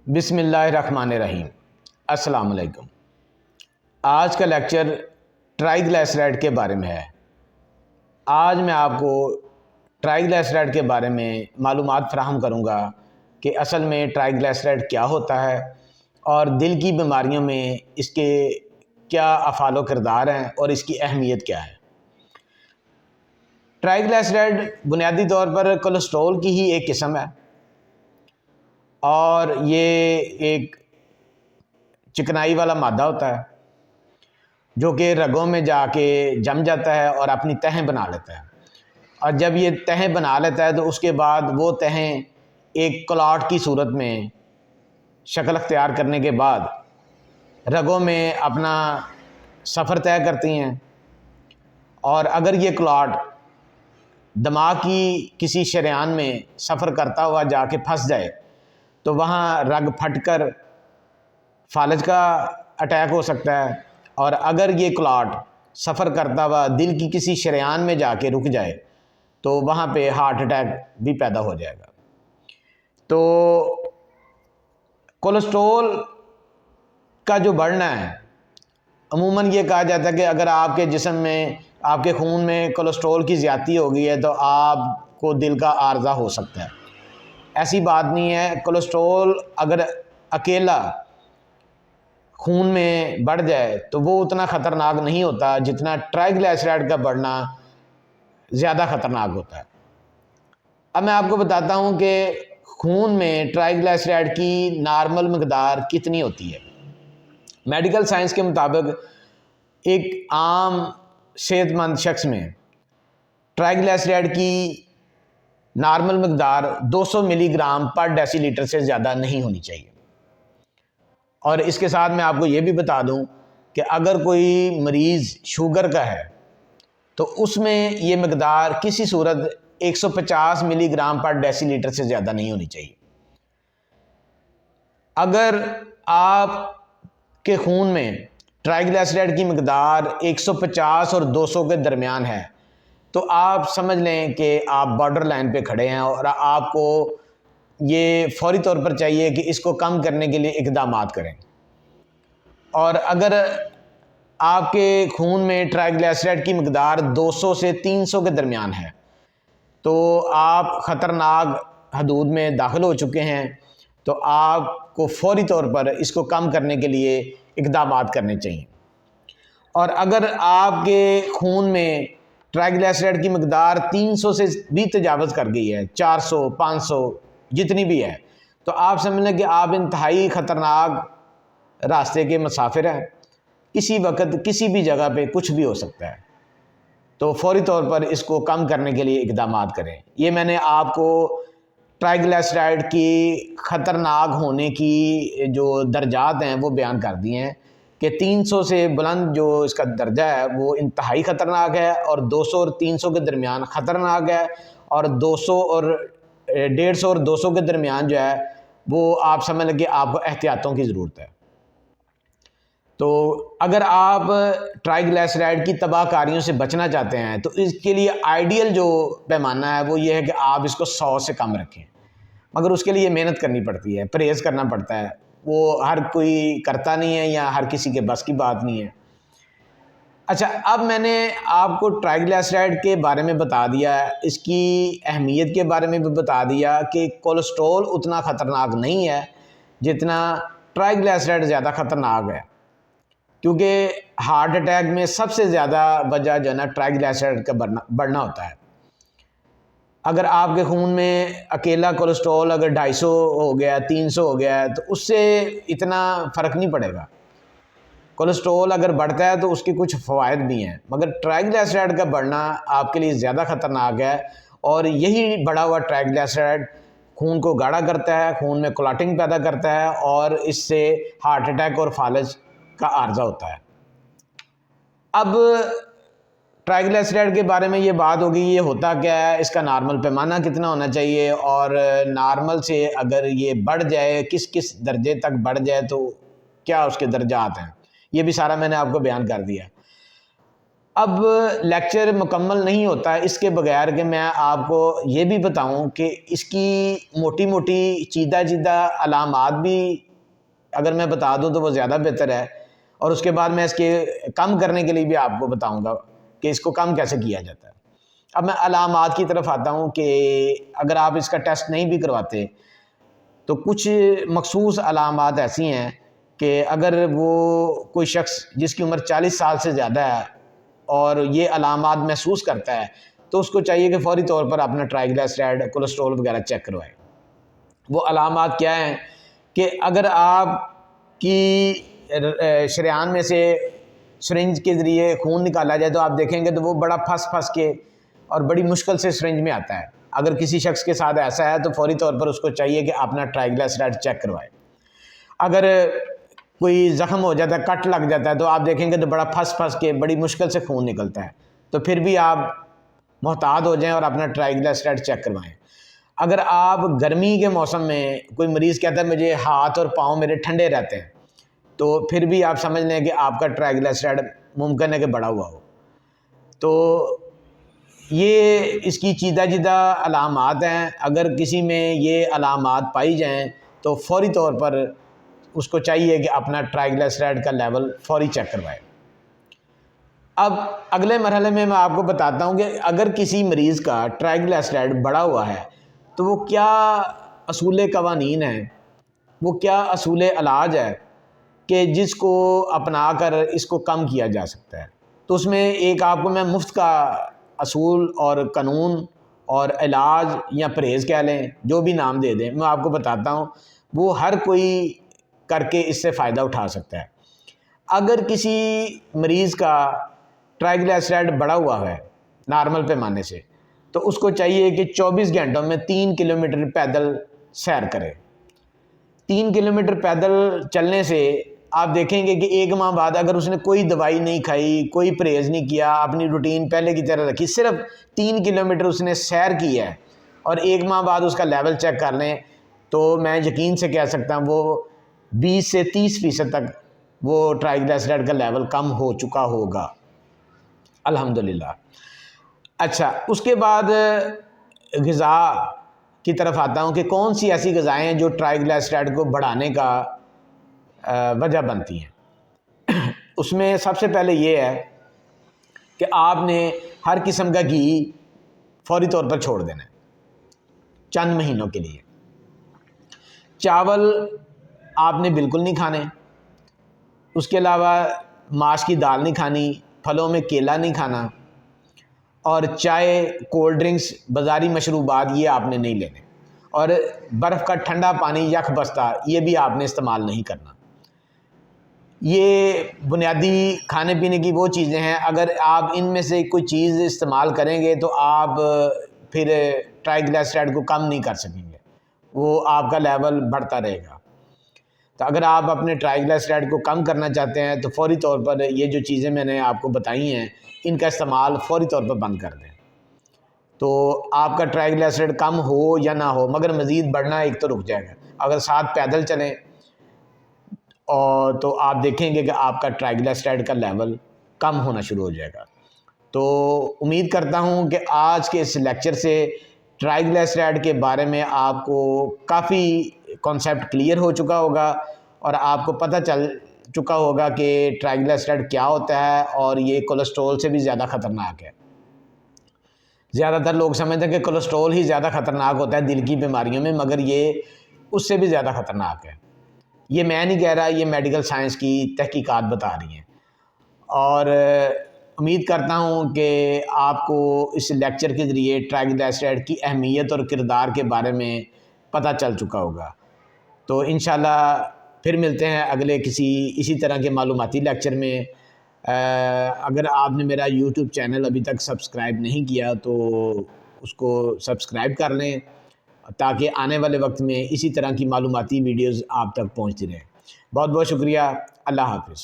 بسم اللہ الرحمن الرحیم۔ السلام علیکم۔ آج کا لیکچر ٹرائیگلیسرائڈ کے بارے میں ہے۔ آج میں آپ کو ٹرائیگلیسرائڈ کے بارے میں معلومات فراہم کروں گا کہ اصل میں ٹرائیگلیسرائڈ کیا ہوتا ہے اور دل کی بیماریوں میں اس کے کیا افعال و کردار ہیں اور اس کی اہمیت کیا ہے۔ ٹرائیگلیسرائڈ بنیادی طور پر کولیسٹرول کی ہی ایک قسم ہے اور یہ ایک چکنائی والا مادہ ہوتا ہے جو کہ رگوں میں جا کے جم جاتا ہے اور اپنی تہیں بنا لیتا ہے، اور جب یہ تہیں بنا لیتا ہے تو اس کے بعد وہ تہیں ایک کلاٹ کی صورت میں شکل اختیار کرنے کے بعد رگوں میں اپنا سفر طے کرتی ہیں، اور اگر یہ کلاٹ دماغ کی کسی شریان میں سفر کرتا ہوا جا کے پھنس جائے تو وہاں رگ پھٹ کر فالج کا اٹیک ہو سکتا ہے، اور اگر یہ کلاٹ سفر کرتا ہوا دل کی کسی شریان میں جا کے رک جائے تو وہاں پہ ہارٹ اٹیک بھی پیدا ہو جائے گا۔ تو کولیسٹرول کا جو بڑھنا ہے، عموماً یہ کہا جاتا ہے کہ اگر آپ کے جسم میں، آپ کے خون میں کولیسٹرول کی زیادتی ہو گئی ہے تو آپ کو دل کا عارضہ ہو سکتا ہے۔ ایسی بات نہیں ہے۔ کولیسٹرول اگر اکیلا خون میں بڑھ جائے تو وہ اتنا خطرناک نہیں ہوتا جتنا ٹرائیگلیسرائڈ کا بڑھنا زیادہ خطرناک ہوتا ہے۔ اب میں آپ کو بتاتا ہوں کہ خون میں ٹرائیگلیسرائڈ کی نارمل مقدار کتنی ہوتی ہے۔ میڈیکل سائنس کے مطابق ایک عام صحت مند شخص میں ٹرائیگلیسرائڈ کی نارمل مقدار 200 ملی گرام پر ڈیسی لیٹر سے زیادہ نہیں ہونی چاہیے۔ اور اس کے ساتھ میں آپ کو یہ بھی بتا دوں کہ اگر کوئی مریض شوگر کا ہے تو اس میں یہ مقدار کسی صورت 150 ملی گرام پر ڈیسی لیٹر سے زیادہ نہیں ہونی چاہیے۔ اگر آپ کے خون میں ٹرائیگلیسرائڈ کی مقدار 150 اور 200 کے درمیان ہے تو آپ سمجھ لیں کہ آپ بارڈر لائن پہ کھڑے ہیں، اور آپ کو یہ فوری طور پر چاہیے کہ اس کو کم کرنے کے لیے اقدامات کریں۔ اور اگر آپ کے خون میں ٹرائیگلیسرائڈ کی مقدار 200 سے 300 کے درمیان ہے تو آپ خطرناک حدود میں داخل ہو چکے ہیں، تو آپ کو فوری طور پر اس کو کم کرنے کے لیے اقدامات کرنے چاہیے۔ اور اگر آپ کے خون میں ٹرائیگلیسرائڈ کی مقدار 300 سے بھی تجاوز کر گئی ہے، 400 500 جتنی بھی ہے، تو آپ سمجھ لیں کہ آپ انتہائی خطرناک راستے کے مسافر ہیں۔ کسی وقت کسی بھی جگہ پہ کچھ بھی ہو سکتا ہے، تو فوری طور پر اس کو کم کرنے کے لیے اقدامات کریں۔ یہ میں نے آپ کو ٹرائیگلیسرائڈ کی خطرناک ہونے کی جو درجات ہیں وہ بیان کر دیے ہیں کہ 300 سے بلند جو اس کا درجہ ہے وہ انتہائی خطرناک ہے، اور 200 اور 300 کے درمیان خطرناک ہے، اور 200 اور 150 اور 200 کے درمیان جو ہے وہ آپ سمجھ لیں کہ آپ کو احتیاطوں کی ضرورت ہے۔ تو اگر آپ ٹرائیگلیسرائڈ کی تباہ کاریوں سے بچنا چاہتے ہیں تو اس کے لیے آئیڈیل جو پیمانہ ہے وہ یہ ہے کہ آپ اس کو 100 سے کم رکھیں، مگر اس کے لیے محنت کرنی پڑتی ہے، پرہیز کرنا پڑتا ہے، وہ ہر کوئی کرتا نہیں ہے یا ہر کسی کے بس کی بات نہیں ہے۔ اچھا، اب میں نے آپ کو ٹرائیگلیسرائڈ کے بارے میں بتا دیا، اس کی اہمیت کے بارے میں بھی بتا دیا کہ کولیسٹرول اتنا خطرناک نہیں ہے جتنا ٹرائیگلیسرائڈ زیادہ خطرناک ہے، کیونکہ ہارٹ اٹیک میں سب سے زیادہ وجہ جو ہے نا ٹرائیگلیسرائڈ کا بڑھنا ہوتا ہے۔ اگر آپ کے خون میں اکیلا کولیسٹرول اگر 250 ہو گیا، 300 ہو گیا ہے تو اس سے اتنا فرق نہیں پڑے گا۔ کولیسٹرول اگر بڑھتا ہے تو اس کے کچھ فوائد بھی ہیں، مگر ٹرائیگلیسرائڈ کا بڑھنا آپ کے لیے زیادہ خطرناک ہے، اور یہی بڑھا ہوا ٹرائیگلیسرائڈ خون کو گاڑھا کرتا ہے، خون میں کلاٹنگ پیدا کرتا ہے، اور اس سے ہارٹ اٹیک اور فالج کا عارضہ ہوتا ہے۔ اب ٹرائیگلیسرائڈ کے بارے میں یہ بات ہوگی، یہ ہوتا کیا ہے، اس کا نارمل پیمانہ کتنا ہونا چاہیے، اور نارمل سے اگر یہ بڑھ جائے کس کس درجے تک بڑھ جائے تو کیا اس کے درجات ہیں، یہ بھی سارا میں نے آپ کو بیان کر دیا۔ اب لیکچر مکمل نہیں ہوتا اس کے بغیر کہ میں آپ کو یہ بھی بتاؤں کہ اس کی موٹی موٹی چیدہ چیدہ علامات بھی اگر میں بتا دوں تو وہ زیادہ بہتر ہے، اور اس کے بعد میں اس کے کم کرنے کے لیے بھی آپ کو بتاؤں گا کہ اس کو کم کیسے کیا جاتا ہے۔ اب میں علامات کی طرف آتا ہوں کہ اگر آپ اس کا ٹیسٹ نہیں بھی کرواتے تو کچھ مخصوص علامات ایسی ہیں کہ اگر وہ کوئی شخص جس کی عمر 40 سال سے زیادہ ہے اور یہ علامات محسوس کرتا ہے تو اس کو چاہیے کہ فوری طور پر اپنا ٹرائیگلیسیرائڈ، کولیسٹرول وغیرہ چیک کروائے۔ وہ علامات کیا ہیں کہ اگر آپ کی شریان میں سے سرنج کے ذریعے خون نکالا جائے تو آپ دیکھیں گے تو وہ بڑا پھنس پھنس کے اور بڑی مشکل سے سرنج میں آتا ہے۔ اگر کسی شخص کے ساتھ ایسا ہے تو فوری طور پر اس کو چاہیے کہ اپنا ٹرائیگلیسیرائڈ چیک کروائے۔ اگر کوئی زخم ہو جاتا ہے، کٹ لگ جاتا ہے تو آپ دیکھیں گے تو بڑا پھنس پھنس کے بڑی مشکل سے خون نکلتا ہے، تو پھر بھی آپ محتاط ہو جائیں اور اپنا ٹرائیگلیسیرائڈ چیک کروائیں۔ اگر آپ گرمی کے موسم میں کوئی مریض کہتا ہے مجھے ہاتھ اور پاؤں میرے ٹھنڈے رہتے ہیں تو پھر بھی آپ سمجھ لیں کہ آپ کا ٹرائیگلیسیرائڈ ممکن ہے کہ بڑھا ہوا ہو۔ تو یہ اس کی چیدہ چیدہ علامات ہیں، اگر کسی میں یہ علامات پائی جائیں تو فوری طور پر اس کو چاہیے کہ اپنا ٹرائیگلیسیرائڈ کا لیول فوری چیک کروائے۔ اب اگلے مرحلے میں آپ کو بتاتا ہوں کہ اگر کسی مریض کا ٹرائیگلیسیرائڈ بڑھا ہوا ہے تو وہ کیا اصول قوانین ہیں، وہ کیا اصول علاج ہے کہ جس کو اپنا کر اس کو کم کیا جا سکتا ہے۔ تو اس میں ایک آپ کو میں مفت کا اصول اور قانون اور علاج یا پرہیز کہہ لیں، جو بھی نام دے دیں، میں آپ کو بتاتا ہوں، وہ ہر کوئی کر کے اس سے فائدہ اٹھا سکتا ہے۔ اگر کسی مریض کا ٹرائیگلیسیرائڈ بڑھا ہوا ہے نارمل پیمانے سے تو اس کو چاہیے کہ 24 گھنٹوں میں 3 کلومیٹر پیدل سیر کرے۔ 3 کلومیٹر پیدل چلنے سے آپ دیکھیں گے کہ 1 ماہ بعد اگر اس نے کوئی دوائی نہیں کھائی، کوئی پرہیز نہیں کیا، اپنی روٹین پہلے کی طرح رکھی، صرف 3 کلومیٹر اس نے سیر کی ہے اور 1 ماہ بعد اس کا لیول چیک کر لیں تو میں یقین سے کہہ سکتا ہوں وہ 20 سے 30% تک وہ ٹرائیگلیسیرائڈ کا لیول کم ہو چکا ہوگا الحمدللہ۔ اچھا، اس کے بعد غذا کی طرف آتا ہوں کہ کون سی ایسی غذائیں ہیں جو ٹرائیگلیسیرائڈ کو بڑھانے کا وجہ بنتی ہیں۔ اس میں سب سے پہلے یہ ہے کہ آپ نے ہر قسم کا گھی فوری طور پر چھوڑ دینا ہے چند مہینوں کے لیے۔ چاول آپ نے بالکل نہیں کھانے، اس کے علاوہ ماش کی دال نہیں کھانی، پھلوں میں کیلا نہیں کھانا، اور چائے، کولڈ ڈرنکس، بازاری مشروبات یہ آپ نے نہیں لینے، اور برف کا ٹھنڈا پانی یخ بستہ یہ بھی آپ نے استعمال نہیں کرنا۔ یہ بنیادی کھانے پینے کی وہ چیزیں ہیں، اگر آپ ان میں سے کوئی چیز استعمال کریں گے تو آپ پھر ٹرائیگلیسیرائڈ کو کم نہیں کر سکیں گے، وہ آپ کا لیول بڑھتا رہے گا۔ تو اگر آپ اپنے ٹرائیگلیسیرائڈ کو کم کرنا چاہتے ہیں تو فوری طور پر یہ جو چیزیں میں نے آپ کو بتائی ہیں ان کا استعمال فوری طور پر بند کر دیں، تو آپ کا ٹرائیگلیسیرائڈ کم ہو یا نہ ہو مگر مزید بڑھنا ایک تو رک جائے گا۔ اگر ساتھ پیدل چلیں اور تو آپ دیکھیں گے کہ آپ کا ٹرائیگلیسیرائڈ کا لیول کم ہونا شروع ہو جائے گا۔ تو امید کرتا ہوں کہ آج کے اس لیکچر سے ٹرائیگلیسیرائڈ کے بارے میں آپ کو کافی کانسیپٹ کلیئر ہو چکا ہوگا اور آپ کو پتہ چل چکا ہوگا کہ ٹرائیگلیسیرائڈ کیا ہوتا ہے اور یہ کولیسٹرول سے بھی زیادہ خطرناک ہے۔ زیادہ تر لوگ سمجھتے ہیں کہ کولیسٹرول ہی زیادہ خطرناک ہوتا ہے دل کی بیماریوں میں، مگر یہ اس سے بھی زیادہ خطرناک ہے۔ یہ میں نہیں کہہ رہا، یہ میڈیکل سائنس کی تحقیقات بتا رہی ہیں، اور امید کرتا ہوں کہ آپ کو اس لیکچر کے ذریعے ٹرائیگلیسیرائڈ کی اہمیت اور کردار کے بارے میں پتہ چل چکا ہوگا۔ تو انشاءاللہ پھر ملتے ہیں اگلے کسی اسی طرح کے معلوماتی لیکچر میں۔ اگر آپ نے میرا یوٹیوب چینل ابھی تک سبسکرائب نہیں کیا تو اس کو سبسکرائب کر لیں تاکہ آنے والے وقت میں اسی طرح کی معلوماتی ویڈیوز آپ تک پہنچتی رہیں۔ بہت بہت شکریہ، اللہ حافظ۔